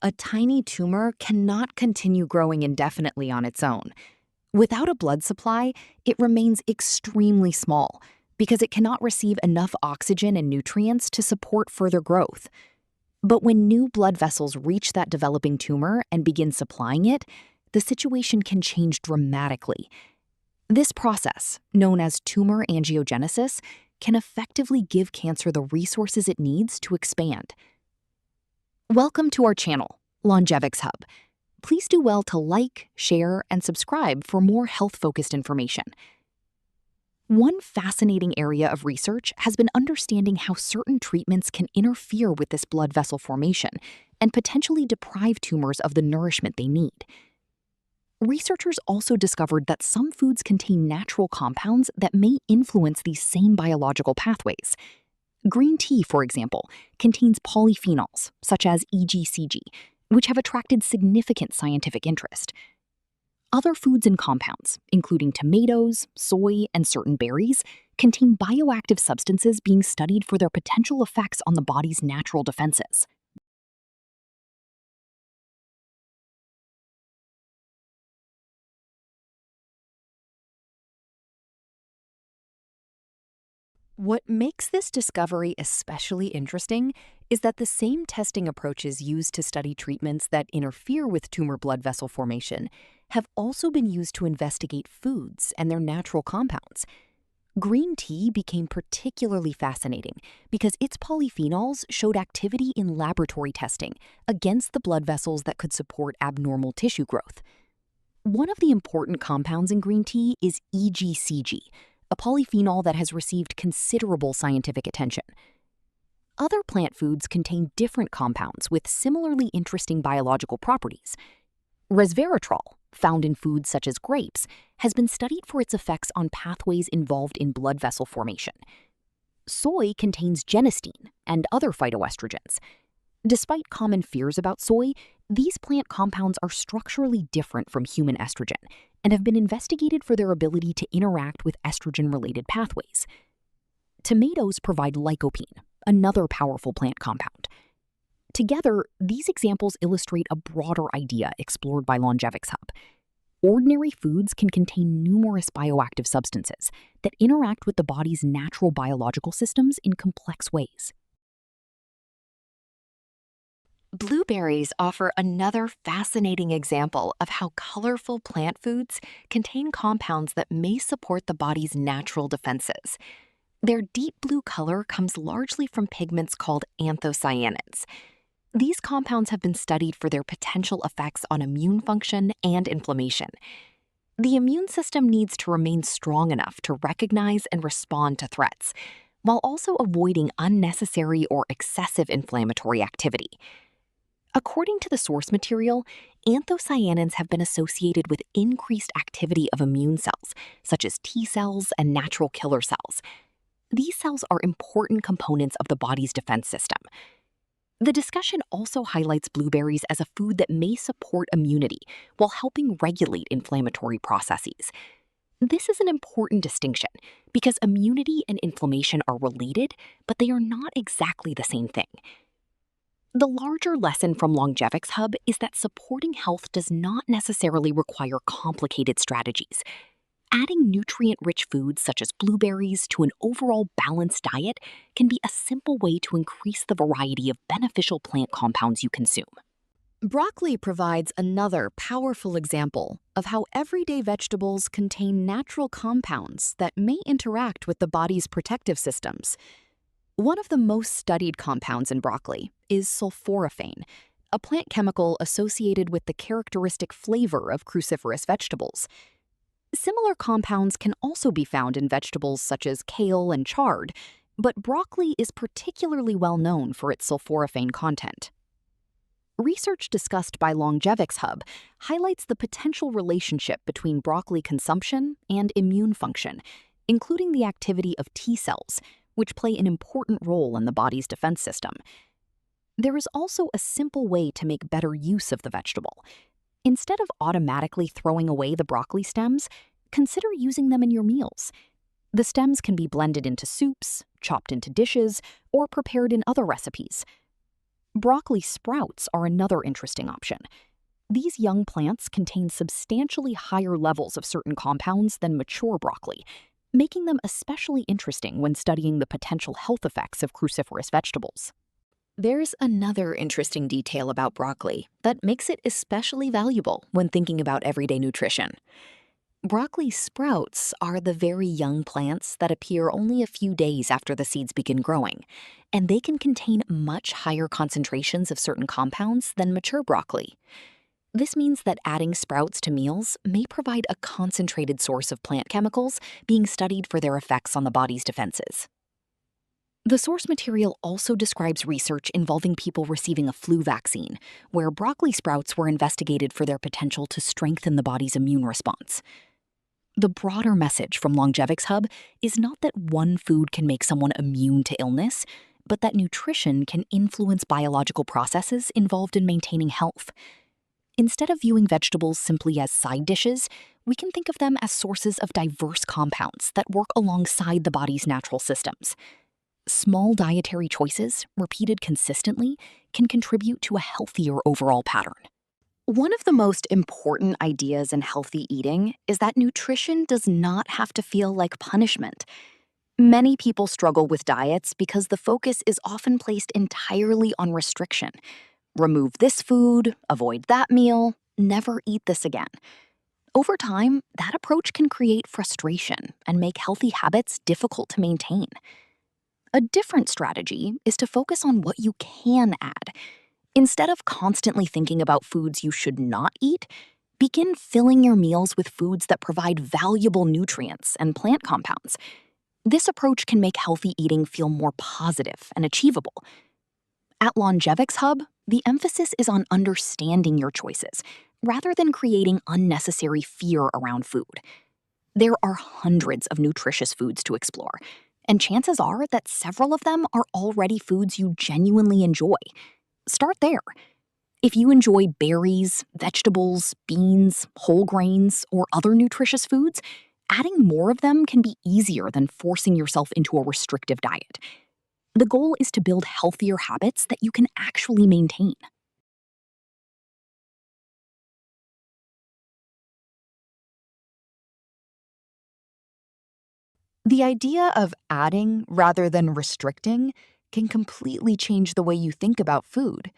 A tiny tumor cannot continue growing indefinitely on its own. Without a blood supply, it remains extremely small because it cannot receive enough oxygen and nutrients to support further growth. But when new blood vessels reach that developing tumor and begin supplying it, the situation can change dramatically. This process, known as tumor angiogenesis, can effectively give cancer the resources it needs to expand. Welcome to our channel, Longevix Hub. Please do well to like, share, and subscribe for more health-focused information. One fascinating area of research has been understanding how certain treatments can interfere with this blood vessel formation and potentially deprive tumors of the nourishment they need. Researchers also discovered that some foods contain natural compounds that may influence these same biological pathways. Green tea, for example, contains polyphenols, such as EGCG, which have attracted significant scientific interest. Other foods and compounds, including tomatoes, soy, and certain berries, contain bioactive substances being studied for their potential effects on the body's natural defenses. What makes this discovery especially interesting is that the same testing approaches used to study treatments that interfere with tumor blood vessel formation have also been used to investigate foods and their natural compounds. Green tea became particularly fascinating because its polyphenols showed activity in laboratory testing against the blood vessels that could support abnormal tissue growth. One of the important compounds in green tea is EGCG, a polyphenol that has received considerable scientific attention. Other plant foods contain different compounds with similarly interesting biological properties. Resveratrol, found in foods such as grapes, has been studied for its effects on pathways involved in blood vessel formation. Soy contains genistein and other phytoestrogens. Despite common fears about soy, these plant compounds are structurally different from human estrogen and have been investigated for their ability to interact with estrogen-related pathways. Tomatoes provide lycopene, another powerful plant compound. Together, these examples illustrate a broader idea explored by Longevix Hub. Ordinary foods can contain numerous bioactive substances that interact with the body's natural biological systems in complex ways. Blueberries offer another fascinating example of how colorful plant foods contain compounds that may support the body's natural defenses. Their deep blue color comes largely from pigments called anthocyanins. These compounds have been studied for their potential effects on immune function and inflammation. The immune system needs to remain strong enough to recognize and respond to threats, while also avoiding unnecessary or excessive inflammatory activity. According to the source material, anthocyanins have been associated with increased activity of immune cells, such as T cells and natural killer cells. These cells are important components of the body's defense system. The discussion also highlights blueberries as a food that may support immunity while helping regulate inflammatory processes. This is an important distinction because immunity and inflammation are related, but they are not exactly the same thing. The larger lesson from Longevix Hub is that supporting health does not necessarily require complicated strategies. Adding nutrient-rich foods such as blueberries to an overall balanced diet can be a simple way to increase the variety of beneficial plant compounds you consume. Broccoli provides another powerful example of how everyday vegetables contain natural compounds that may interact with the body's protective systems. One of the most studied compounds in broccoli is sulforaphane, a plant chemical associated with the characteristic flavor of cruciferous vegetables. Similar compounds can also be found in vegetables such as kale and chard, but broccoli is particularly well known for its sulforaphane content. Research discussed by Longevix Hub highlights the potential relationship between broccoli consumption and immune function, including the activity of T cells, which play an important role in the body's defense system. There is also a simple way to make better use of the vegetable. Instead of automatically throwing away the broccoli stems, consider using them in your meals. The stems can be blended into soups, chopped into dishes, or prepared in other recipes. Broccoli sprouts are another interesting option. These young plants contain substantially higher levels of certain compounds than mature broccoli, making them especially interesting when studying the potential health effects of cruciferous vegetables. There's another interesting detail about broccoli that makes it especially valuable when thinking about everyday nutrition. Broccoli sprouts are the very young plants that appear only a few days after the seeds begin growing, and they can contain much higher concentrations of certain compounds than mature broccoli. This means that adding sprouts to meals may provide a concentrated source of plant chemicals being studied for their effects on the body's defenses. The source material also describes research involving people receiving a flu vaccine, where broccoli sprouts were investigated for their potential to strengthen the body's immune response. The broader message from Longevix Hub is not that one food can make someone immune to illness, but that nutrition can influence biological processes involved in maintaining health. Instead of viewing vegetables simply as side dishes, we can think of them as sources of diverse compounds that work alongside the body's natural systems. Small dietary choices, repeated consistently, can contribute to a healthier overall pattern. One of the most important ideas in healthy eating is that nutrition does not have to feel like punishment. Many people struggle with diets because the focus is often placed entirely on restriction. Remove this food, avoid that meal, never eat this again. Over time, that approach can create frustration and make healthy habits difficult to maintain. A different strategy is to focus on what you can add. Instead of constantly thinking about foods you should not eat, begin filling your meals with foods that provide valuable nutrients and plant compounds. This approach can make healthy eating feel more positive and achievable. At Longevix Hub, the emphasis is on understanding your choices, rather than creating unnecessary fear around food. There are hundreds of nutritious foods to explore, and chances are that several of them are already foods you genuinely enjoy. Start there. If you enjoy berries, vegetables, beans, whole grains, or other nutritious foods, adding more of them can be easier than forcing yourself into a restrictive diet. The goal is to build healthier habits that you can actually maintain. The idea of adding rather than restricting can completely change the way you think about food.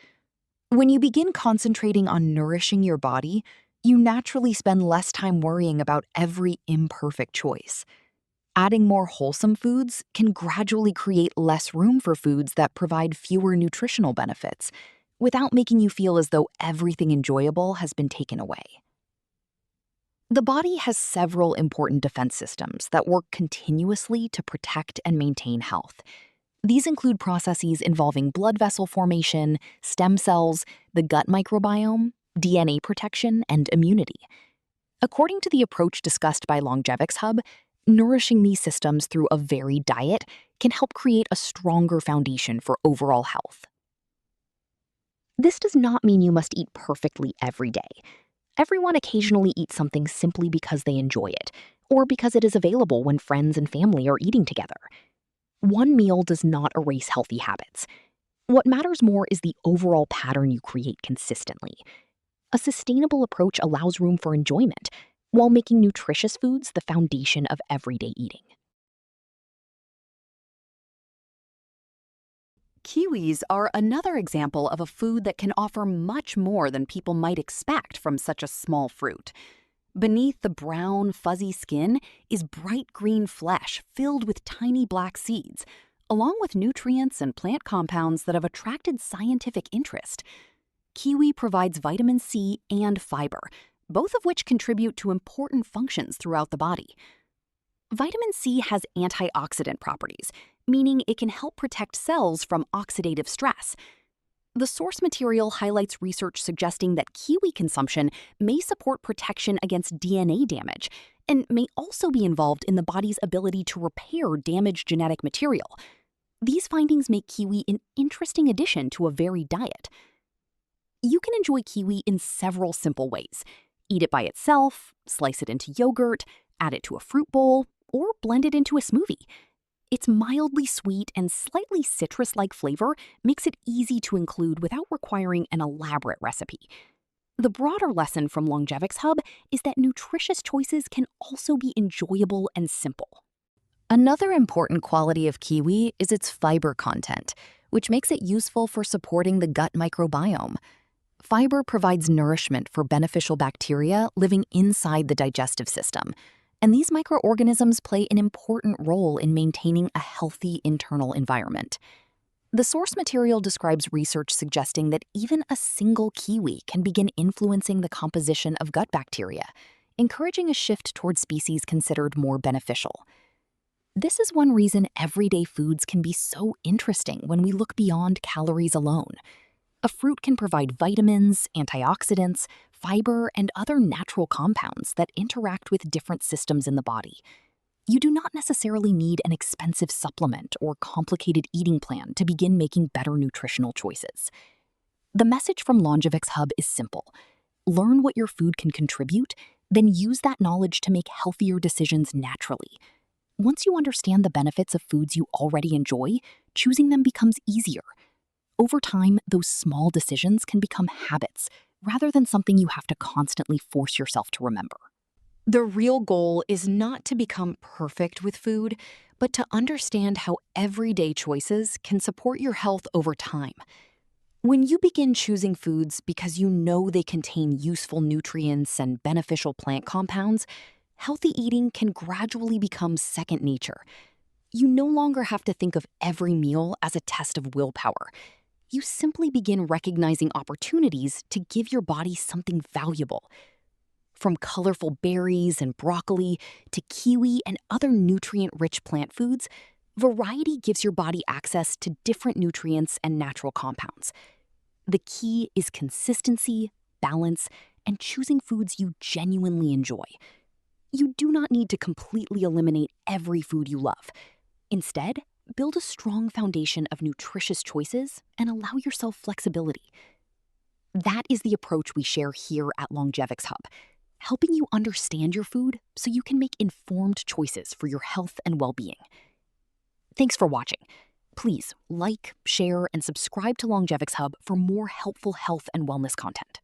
When you begin concentrating on nourishing your body, you naturally spend less time worrying about every imperfect choice. Adding more wholesome foods can gradually create less room for foods that provide fewer nutritional benefits, without making you feel as though everything enjoyable has been taken away. The body has several important defense systems that work continuously to protect and maintain health. These include processes involving blood vessel formation, stem cells, the gut microbiome, DNA protection, and immunity. According to the approach discussed by Longevix Hub, nourishing these systems through a varied diet can help create a stronger foundation for overall health. This does not mean you must eat perfectly every day. Everyone occasionally eats something simply because they enjoy it, or because it is available when friends and family are eating together. One meal does not erase healthy habits. What matters more is the overall pattern you create consistently. A sustainable approach allows room for enjoyment, while making nutritious foods the foundation of everyday eating. Kiwis are another example of a food that can offer much more than people might expect from such a small fruit. Beneath the brown, fuzzy skin is bright green flesh filled with tiny black seeds, along with nutrients and plant compounds that have attracted scientific interest. Kiwi provides vitamin C and fiber, both of which contribute to important functions throughout the body. Vitamin C has antioxidant properties, meaning it can help protect cells from oxidative stress. The source material highlights research suggesting that kiwi consumption may support protection against DNA damage and may also be involved in the body's ability to repair damaged genetic material. These findings make kiwi an interesting addition to a varied diet. You can enjoy kiwi in several simple ways. Eat it by itself, slice it into yogurt, add it to a fruit bowl, or blend it into a smoothie. Its mildly sweet and slightly citrus-like flavor makes it easy to include without requiring an elaborate recipe. The broader lesson from Longevix Hub is that nutritious choices can also be enjoyable and simple. Another important quality of kiwi is its fiber content, which makes it useful for supporting the gut microbiome. Fiber provides nourishment for beneficial bacteria living inside the digestive system, and these microorganisms play an important role in maintaining a healthy internal environment. The source material describes research suggesting that even a single kiwi can begin influencing the composition of gut bacteria, encouraging a shift toward species considered more beneficial. This is one reason everyday foods can be so interesting when we look beyond calories alone. A fruit can provide vitamins, antioxidants, fiber, and other natural compounds that interact with different systems in the body. You do not necessarily need an expensive supplement or complicated eating plan to begin making better nutritional choices. The message from Longevix Hub is simple. Learn what your food can contribute, then use that knowledge to make healthier decisions naturally. Once you understand the benefits of foods you already enjoy, choosing them becomes easier. Over time, those small decisions can become habits rather than something you have to constantly force yourself to remember. The real goal is not to become perfect with food, but to understand how everyday choices can support your health over time. When you begin choosing foods because you know they contain useful nutrients and beneficial plant compounds, healthy eating can gradually become second nature. You no longer have to think of every meal as a test of willpower. You simply begin recognizing opportunities to give your body something valuable. From colorful berries and broccoli to kiwi and other nutrient-rich plant foods, variety gives your body access to different nutrients and natural compounds. The key is consistency, balance, and choosing foods you genuinely enjoy. You do not need to completely eliminate every food you love. Instead, build a strong foundation of nutritious choices and allow yourself flexibility. That is the approach we share here at Longevix Hub, helping you understand your food so you can make informed choices for your health and well-being. Thanks for watching. Please like, share, and subscribe to Longevix Hub for more helpful health and wellness content.